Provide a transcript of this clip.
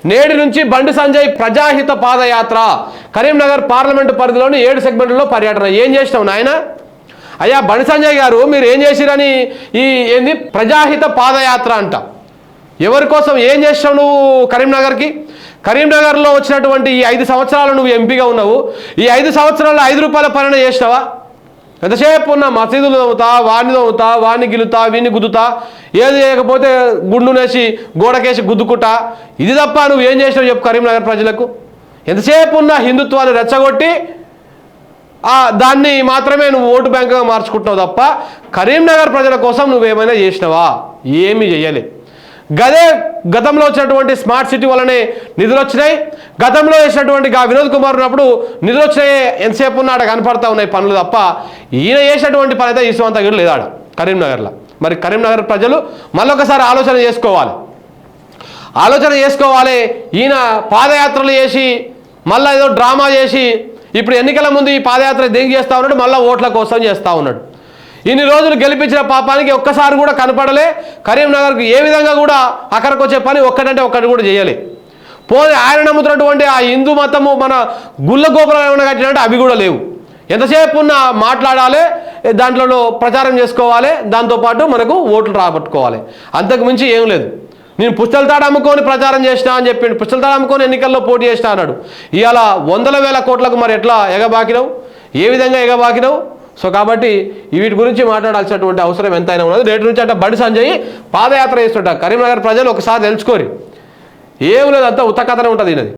నేటి నుంచి బండి సంజయ్ ప్రజాహిత పాదయాత్ర కరీంనగర్ పార్లమెంటు పరిధిలోని 7 సెగ్మెంట్లలో పర్యటన. ఏం చేసినావు నాయన? అయ్యా బండి సంజయ్ గారు మీరు ఏం చేసిరని ఏంది ప్రజాహిత పాదయాత్ర అంట. ఎవరి కోసం ఏం చేసినావు నువ్వు కరీంనగర్కి? కరీంనగర్లో వచ్చినటువంటి ఈ 5 సంవత్సరాలు నువ్వు ఎంపీగా ఉన్నావు. ఈ 5 సంవత్సరాలు 5 రూపాయల పనులు చేసినావా? ఎంతసేపు ఉన్న మసీదులు తవ్వుతా, వాడిని తవ్వుతా, వాడిని గిలుతా, వీడిని గుద్దుతా, ఏది చేయకపోతే గుండునేసి గోడకేసి గుద్దుకుంటా, ఇది తప్ప నువ్వు ఏం చేసినావు చెప్పు కరీంనగర్ ప్రజలకు? ఎంతసేపు ఉన్న హిందుత్వాన్ని రెచ్చగొట్టి దాన్ని మాత్రమే నువ్వు ఓటు బ్యాంకుగా మార్చుకుంటున్నావు తప్ప కరీంనగర్ ప్రజల కోసం నువ్వేమైనా చేసినావా? ఏమీ చేయలే. గతంలో వచ్చినటువంటి స్మార్ట్ సిటీ వల్లనే నిధులు వచ్చినాయి. గతంలో వేసినటువంటి వినోద్ కుమార్ ఉన్నప్పుడు నిధులు వచ్చినాయి. ఎంతసేపు ఉన్నాడ కనపడతా ఉన్నాయి పనులు తప్ప ఈయన చేసినటువంటి పని అయితే ఇసువంతా కూడా లేదాడ కరీంనగర్లో. మరి కరీంనగర్ ప్రజలు మళ్ళొకసారి ఆలోచన చేసుకోవాలి. ఈయన పాదయాత్రలు చేసి మళ్ళీ ఏదో డ్రామా చేసి ఇప్పుడు ఎన్నికల ముందు ఈ పాదయాత్ర దేనికి చేస్తూ ఉన్నాడు? మళ్ళీ ఓట్ల కోసం చేస్తూ ఉన్నాడు. ఇన్ని రోజులు గెలిపించిన పాపానికి ఒక్కసారి కూడా కనపడలే. కరీంనగర్కు ఏ విధంగా కూడా అక్కడికి వచ్చే పని ఒక్కటంటే ఒక్కటి కూడా చేయలే. పోనీ ఆయన నమ్ముతున్నటువంటి ఆ హిందూ మతము మన గుళ్ళ గోపురం ఏమైనా కట్టినట్టు అవి కూడా లేవు. ఎంతసేపు ఉన్నా మాట్లాడాలి, దాంట్లో ప్రచారం చేసుకోవాలి, దాంతోపాటు మనకు ఓట్లు రాబట్టుకోవాలి. అంతకు మించి ఏం లేదు. నేను పుస్తలతాడు అమ్ముకొని ప్రచారం చేసినా అని చెప్పిండు. పుస్తలతాడు అమ్ముకొని ఎన్నికల్లో పోటీ చేసినా అన్నాడు. ఇవాళ 100,000 కోట్లకు మరి ఎట్లా ఎగబాకినావు? ఏ విధంగా ఎగబాకినావు? సో కాబట్టి వీటి గురించి మాట్లాడాల్సినటువంటి అవసరం ఎంతైనా ఉన్నది. నేటి నుంచి అంటే బండి సంజయ్ పాదయాత్ర చేస్తుంటా. కరీంనగర్ ప్రజలు ఒకసారి తెలుసుకోరి. ఏం లేదు, అంతా ఉత్తకథనే ఉంటుంది ఈయనది.